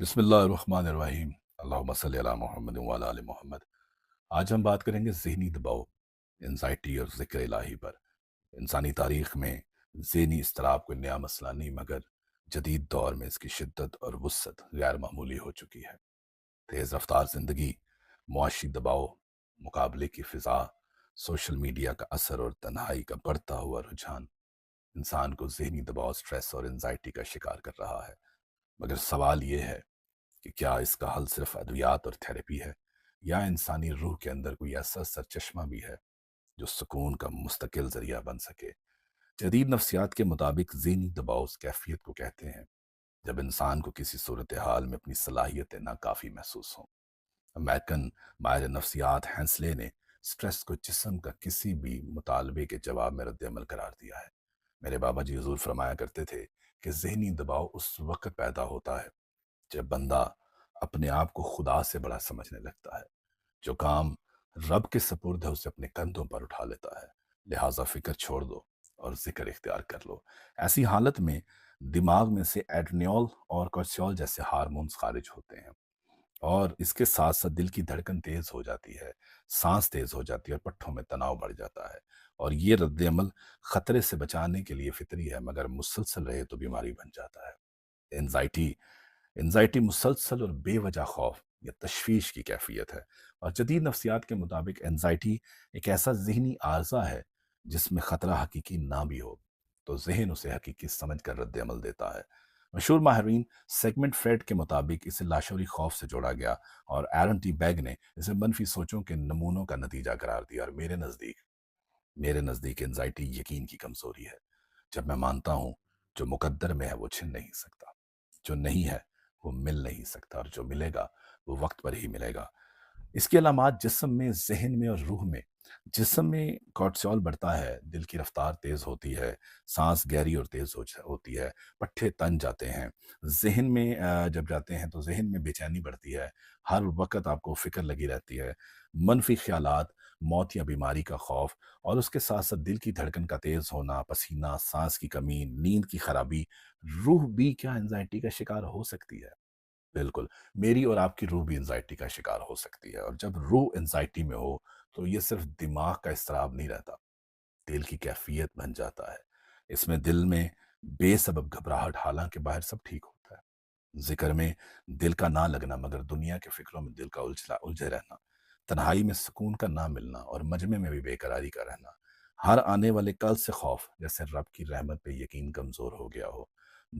بسم اللہ الرحمن الرحیم۔ اللہم صلی علی محمد وعلی آل محمد۔ آج ہم بات کریں گے ذہنی دباؤ، انزائٹی اور ذکر الہی پر۔ انسانی تاریخ میں ذہنی اضطراب کوئی نیا مسئلہ نہیں، مگر جدید دور میں اس کی شدت اور وسعت غیر معمولی ہو چکی ہے۔ تیز رفتار زندگی، معاشی دباؤ، مقابلے کی فضا، سوشل میڈیا کا اثر اور تنہائی کا بڑھتا ہوا رجحان انسان کو ذہنی دباؤ، سٹریس اور انزائٹی کا شکار کر رہا ہے۔ مگر سوال یہ ہے کہ کیا اس کا حل صرف ادویات اور تھراپی ہے، یا انسانی روح کے اندر کوئی ایسا سرچشمہ بھی ہے جو سکون کا مستقل ذریعہ بن سکے؟ جدید نفسیات کے مطابق ذہنی دباؤ اس کیفیت کو کہتے ہیں جب انسان کو کسی صورتحال میں اپنی صلاحیتیں ناکافی محسوس ہوں۔ امریکن ماہر نفسیات ہینسلے نے سٹریس کو جسم کا کسی بھی مطالبے کے جواب میں رد عمل قرار دیا ہے۔ میرے بابا جی حضور فرمایا کرتے تھے کہ ذہنی دباؤ اس وقت پیدا ہوتا ہے جب بندہ اپنے آپ کو خدا سے بڑا سمجھنے لگتا ہے۔ جو کام رب کے سپرد ہے اسے اپنے کندھوں پر اٹھا لیتا ہے، لہٰذا فکر چھوڑ دو اور ذکر اختیار کر لو۔ ایسی حالت میں دماغ میں سے ایڈرینول اور کورٹیسول جیسے ہارمونز خارج ہوتے ہیں، اور اس کے ساتھ ساتھ دل کی دھڑکن تیز ہو جاتی ہے، سانس تیز ہو جاتی ہے اور پٹھوں میں تناؤ بڑھ جاتا ہے۔ اور یہ رد عمل خطرے سے بچانے کے لیے فطری ہے، مگر مسلسل رہے تو بیماری بن جاتا ہے۔ انزائٹی مسلسل اور بے وجہ خوف یا تشویش کی کیفیت ہے، اور جدید نفسیات کے مطابق انزائٹی ایک ایسا ذہنی عارضہ ہے جس میں خطرہ حقیقی نہ بھی ہو تو ذہن اسے حقیقی سمجھ کر رد عمل دیتا ہے۔ مشہور ماہرین سیگمنٹ فریڈ کے مطابق اسے لاشعوری خوف سے جوڑا گیا، اور ایرن ٹی بیگ نے اسے منفی سوچوں کے نمونوں کا نتیجہ قرار دیا۔ اور میرے نزدیک انزائٹی یقین کی کمزوری ہے۔ جب میں مانتا ہوں جو مقدر میں ہے وہ چھن نہیں سکتا، جو نہیں ہے وہ مل نہیں سکتا، اور جو ملے گا وہ وقت پر ہی ملے گا۔ اس کی علامات جسم میں، ذہن میں اور روح میں۔ جسم میں کورٹیسول بڑھتا ہے، دل کی رفتار تیز ہوتی ہے، سانس گہری اور تیز ہوتی ہے، پٹھے تن جاتے ہیں۔ ذہن میں جب جاتے ہیں تو ذہن میں بے چینی بڑھتی ہے، ہر وقت آپ کو فکر لگی رہتی ہے، منفی خیالات، موت یا بیماری کا خوف، اور اس کے ساتھ ساتھ دل کی دھڑکن کا تیز ہونا، پسینہ، سانس کی کمی، نیند کی خرابی۔ روح بھی کیا انزائٹی کا شکار ہو سکتی ہے؟ بالکل، میری اور آپ کی روح بھی انزائٹی کا شکار ہو سکتی ہے، اور جب روح انزائٹی میں ہو تو یہ صرف دماغ کا اضطراب نہیں رہتا، دل کی کیفیت بن جاتا ہے۔ اس میں دل میں بے سبب گھبراہٹ، حالانکہ باہر سب ٹھیک ہوتا ہے، ذکر میں دل کا نہ لگنا مگر دنیا کے فکروں میں دل کا الجھے رہنا، تنہائی میں سکون کا نہ ملنا اور مجمع میں بھی بے قراری کا رہنا، ہر آنے والے کل سے خوف، جیسے رب کی رحمت پہ یقین کمزور ہو گیا ہو،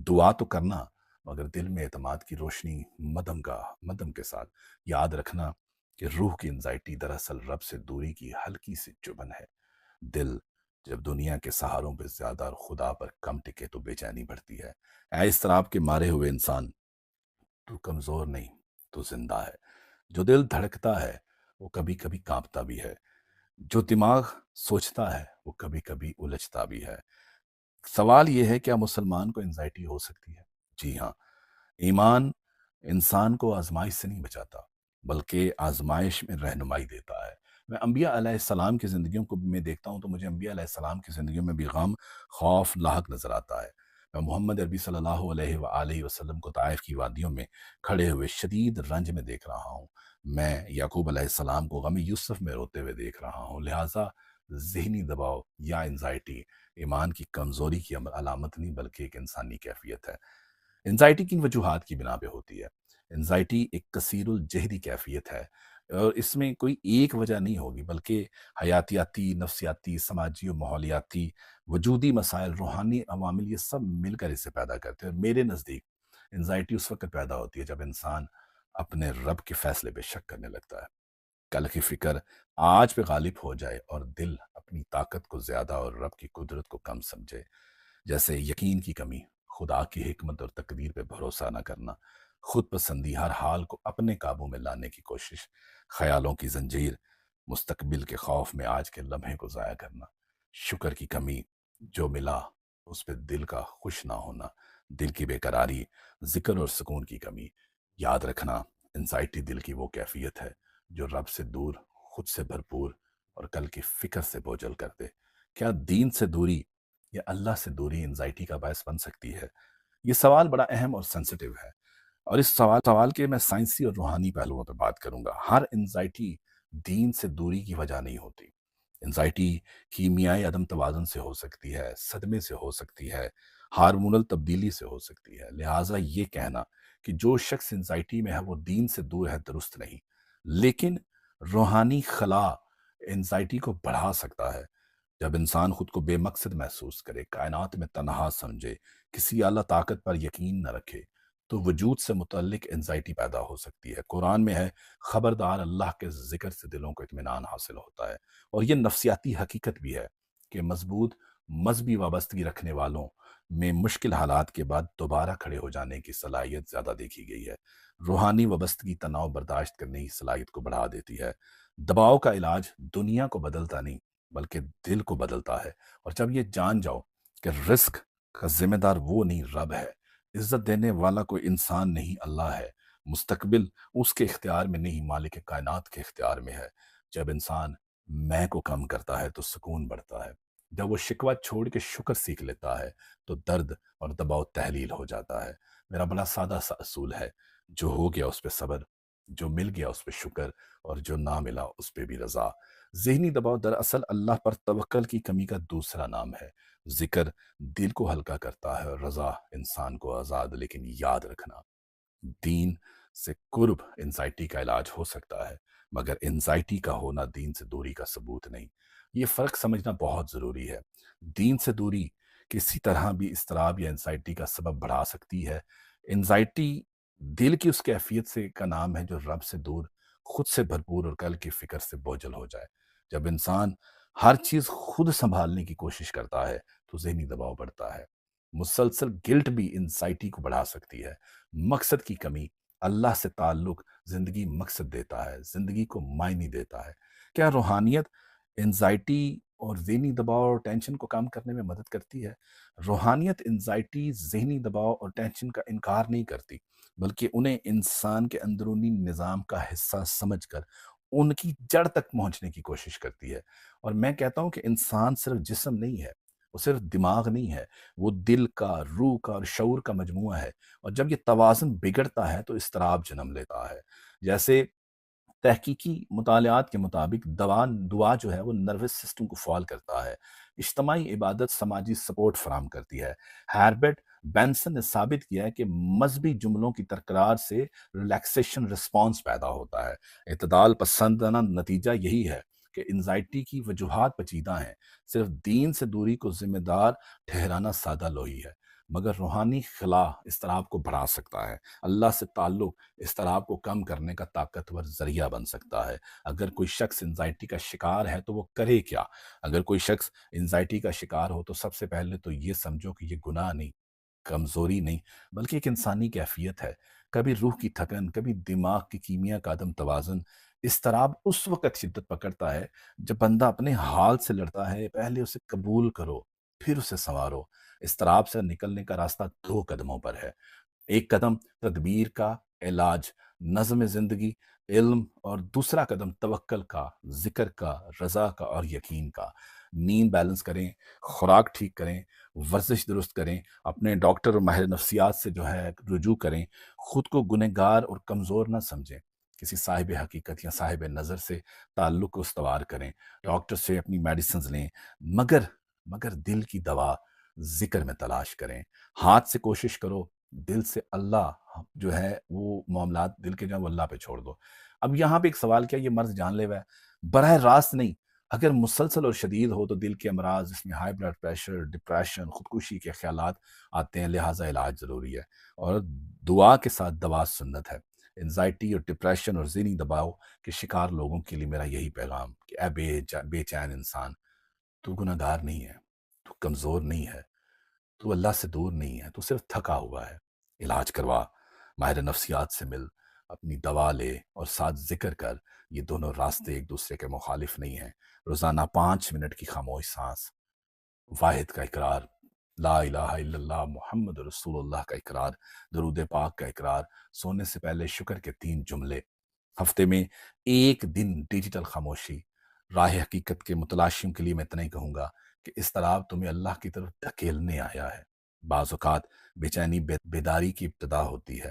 دعا تو کرنا مگر دل میں اعتماد کی روشنی مدم کے ساتھ۔ یاد رکھنا کہ روح کی انزائٹی دراصل رب سے دوری کی ہلکی سی چبھن ہے۔ دل جب دنیا کے سہاروں پہ زیادہ اور خدا پر کم ٹکے تو بے چینی بڑھتی ہے۔ اے اضطراب کے مارے ہوئے انسان، تو کمزور نہیں، تو زندہ ہے۔ جو دل دھڑکتا ہے وہ کبھی کبھی کانپتا بھی ہے، جو دماغ سوچتا ہے وہ کبھی کبھی الجھتا بھی ہے۔ سوال یہ ہے، کیا مسلمان کو انزائٹی ہو سکتی ہے؟ جی ہاں۔ ایمان انسان کو آزمائش سے نہیں بچاتا، بلکہ آزمائش میں رہنمائی دیتا ہے۔ میں انبیاء علیہ السلام کی زندگیوں کو میں دیکھتا ہوں تو مجھے انبیاء علیہ السلام کی زندگیوں میں بھی غم، خوف لاحق نظر آتا ہے۔ میں محمد عربی صلی اللہ علیہ وآلہ وسلم کو طائف کی وادیوں میں کھڑے ہوئے شدید رنج میں دیکھ رہا ہوں۔ میں یعقوب علیہ السلام کو غم یوسف میں روتے ہوئے دیکھ رہا ہوں۔ لہٰذا ذہنی دباؤ یا انزائٹی ایمان کی کمزوری کی علامت نہیں، بلکہ ایک انسانی کیفیت ہے۔ انزائٹی کن وجوہات کی بنا پہ ہوتی ہے؟ انزائٹی ایک کثیر الجہدی کیفیت ہے، اور اس میں کوئی ایک وجہ نہیں ہوگی، بلکہ حیاتیاتی، نفسیاتی، سماجی و ماحولیاتی، وجودی مسائل، روحانی عوامل، یہ سب مل کر اسے پیدا کرتے ہیں۔ اور میرے نزدیک انزائٹی اس وقت پیدا ہوتی ہے جب انسان اپنے رب کے فیصلے پہ شک کرنے لگتا ہے، کل کی فکر آج پہ غالب ہو جائے، اور دل اپنی طاقت کو زیادہ اور رب کی قدرت کو کم سمجھے، جیسے یقین کی کمی، خدا کی حکمت اور تقدیر پہ بھروسہ نہ کرنا، خود پسندی، ہر حال کو اپنے قابو میں لانے کی کوشش، خیالوں کی زنجیر، مستقبل کے خوف میں آج کے لمحے کو ضائع کرنا، شکر کی کمی، جو ملا اس پہ دل کا خوش نہ ہونا، دل کی بے قراری، ذکر اور سکون کی کمی۔ یاد رکھنا، انزائٹی دل کی وہ کیفیت ہے جو رب سے دور، خود سے بھرپور اور کل کی فکر سے بوجھل کر دے۔ کیا دین سے دوری یا اللہ سے دوری انزائٹی کا باعث بن سکتی ہے؟ یہ سوال بڑا اہم اور سینسٹیو ہے۔ اور اس سوال کے میں سائنسی اور روحانی پہلوؤں پہ بات کروں گا۔ ہر انزائٹی دین سے دوری کی وجہ نہیں ہوتی۔ انزائٹی کیمیائی عدم توازن سے ہو سکتی ہے، صدمے سے ہو سکتی ہے، ہارمونل تبدیلی سے ہو سکتی ہے۔ لہٰذا یہ کہنا کہ جو شخص انزائٹی میں ہے وہ دین سے دور ہے درست نہیں، لیکن روحانی خلا انزائٹی کو بڑھا سکتا ہے۔ جب انسان خود کو بے مقصد محسوس کرے، کائنات میں تنہا سمجھے، کسی اعلیٰ طاقت پر یقین نہ رکھے، تو وجود سے متعلق انزائٹی پیدا ہو سکتی ہے۔ قرآن میں ہے، خبردار اللہ کے ذکر سے دلوں کو اطمینان حاصل ہوتا ہے۔ اور یہ نفسیاتی حقیقت بھی ہے کہ مضبوط مذہبی وابستگی رکھنے والوں میں مشکل حالات کے بعد دوبارہ کھڑے ہو جانے کی صلاحیت زیادہ دیکھی گئی ہے۔ روحانی وابستگی تناؤ برداشت کرنے کی صلاحیت کو بڑھا دیتی ہے۔ دباؤ کا علاج دنیا کو بدلتا نہیں بلکہ دل کو بدلتا ہے۔ اور جب یہ جان جاؤ کہ رزق کا ذمہ دار وہ نہیں رب ہے، عزت دینے والا کوئی انسان نہیں اللہ ہے، مستقبل اس کے اختیار میں نہیں مالک کائنات کے اختیار میں ہے، جب انسان میں کو کم کرتا ہے تو سکون بڑھتا ہے۔ جب وہ شکوہ چھوڑ کے شکر سیکھ لیتا ہے تو درد اور دباؤ تحلیل ہو جاتا ہے۔ میرا بڑا سادہ سا اصول ہے، جو ہو گیا اس پہ صبر، جو مل گیا اس پہ شکر، اور جو نہ ملا اس پہ بھی رضا۔ ذہنی دباؤ دراصل اللہ پر توکل کی کمی کا دوسرا نام ہے۔ ذکر دل کو ہلکا کرتا ہے اور رضا انسان کو آزاد۔ لیکن یاد رکھنا، دین سے قرب انزائٹی کا علاج ہو سکتا ہے، مگر انزائٹی کا ہونا دین سے دوری کا ثبوت نہیں۔ یہ فرق سمجھنا بہت ضروری ہے۔ دین سے دوری کسی طرح بھی اضطراب یا انزائٹی کا سبب بڑھا سکتی ہے۔ انزائٹی دل کی اس کیفیت سے کا نام ہے جو رب سے دور، خود سے بھرپور اور کل کی فکر سے بوجھل ہو جائے۔ جب انسان ہر چیز خود سنبھالنے کی کوشش کرتا ہے تو ذہنی دباؤ بڑھتا ہے۔ مسلسل گلٹ بھی انزائٹی کو بڑھا سکتی ہے۔ مقصد کی کمی، اللہ سے تعلق زندگی مقصد دیتا ہے، زندگی کو معنی دیتا ہے۔ کیا روحانیت انزائٹی اور ذہنی دباؤ اور ٹینشن کو کم کرنے میں مدد کرتی ہے؟ روحانیت انزائٹی، ذہنی دباؤ اور ٹینشن کا انکار نہیں کرتی، بلکہ انہیں انسان کے اندرونی نظام کا حصہ سمجھ کر ان کی جڑ تک پہنچنے کی کوشش کرتی ہے۔ اور میں کہتا ہوں کہ انسان صرف جسم نہیں ہے، وہ صرف دماغ نہیں ہے، وہ دل کا، روح کا اور شعور کا مجموعہ ہے۔ اور جب یہ توازن بگڑتا ہے تو اضطراب جنم لیتا ہے۔ جیسے تحقیقی مطالعات کے مطابق دعا جو ہے وہ نروس سسٹم کو فعال کرتا ہے۔ اجتماعی عبادت سماجی سپورٹ فراہم کرتی ہے۔ ہیربرٹ بینسن نے ثابت کیا ہے کہ مذہبی جملوں کی تکرار سے ریلیکسیشن رسپانس پیدا ہوتا ہے۔ اعتدال پسندانہ نتیجہ یہی ہے کہ انزائٹی کی وجوہات پیچیدہ ہیں۔ صرف دین سے دوری کو ذمہ دار ٹھہرانا سادہ لوحی ہے، مگر روحانی خلا اضطراب کو بڑھا سکتا ہے۔ اللہ سے تعلق اضطراب کو کم کرنے کا طاقتور ذریعہ بن سکتا ہے۔ اگر کوئی شخص انزائٹی کا شکار ہے تو وہ کرے کیا؟ اگر کوئی شخص انزائٹی کا شکار ہو تو سب سے پہلے تو یہ سمجھو کہ یہ گناہ نہیں، کمزوری نہیں، بلکہ ایک انسانی کیفیت ہے۔ کبھی روح کی تھکن، کبھی دماغ کی کیمیا کا عدم توازن۔ اضطراب اس وقت شدت پکڑتا ہے جب بندہ اپنے حال سے لڑتا ہے۔ پہلے اسے قبول کرو، پھر اسے سنوارو۔ اضطراب سے نکلنے کا راستہ دو قدموں پر ہے۔ ایک قدم تدبیر کا، علاج، نظم زندگی، علم، اور دوسرا قدم توکل کا، ذکر کا، رضا کا اور یقین کا۔ نیند بیلنس کریں، خوراک ٹھیک کریں، ورزش درست کریں، اپنے ڈاکٹر اور ماہر نفسیات سے جو ہے رجوع کریں۔ خود کو گنہگار اور کمزور نہ سمجھیں۔ کسی صاحب حقیقت یا صاحب نظر سے تعلق کو استوار کریں، ڈاکٹر سے اپنی میڈیسنز لیں، مگر دل کی دوا ذکر میں تلاش کریں۔ ہاتھ سے کوشش کرو، دل سے اللہ جو ہے وہ معاملات دل کے جو ہے وہ اللہ پہ چھوڑ دو۔ اب یہاں پہ ایک سوال کیا، یہ مرض جان لیوا ہے؟ براہ راست نہیں۔ اگر مسلسل اور شدید ہو تو دل کے امراض، جس میں ہائی بلڈ پریشر، ڈپریشن، خودکشی کے خیالات آتے ہیں، لہٰذا علاج ضروری ہے، اور دعا کے ساتھ دوا سنت ہے۔ انزائٹی اور ڈپریشن اور ذہنی دباؤ کے شکار لوگوں کے لیے میرا یہی پیغام کہ اے بے چین انسان، تو گناہ گار نہیں ہے، تو کمزور نہیں ہے، تو اللہ سے دور نہیں ہے، تو صرف تھکا ہوا ہے۔ علاج کروا، ماہر نفسیات سے مل، اپنی دوا لے اور ساتھ ذکر کر۔ یہ دونوں راستے ایک دوسرے کے مخالف نہیں ہیں۔ روزانہ 5 منٹ کی خاموش سانس، واحد کا اقرار، لا الہ الا اللہ محمد رسول اللہ کا اقرار، درود پاک کا اقرار، سونے سے پہلے شکر کے 3 جملے، ہفتے میں ایک دن ڈیجیٹل خاموشی۔ راہ حقیقت کے متلاشیوں کے لیے میں اتنا ہی کہوں گا کہ اضطراب تمہیں اللہ کی طرف دھکیلنے آیا ہے۔ بعض اوقات بے چینی بیداری کی ابتدا ہوتی ہے،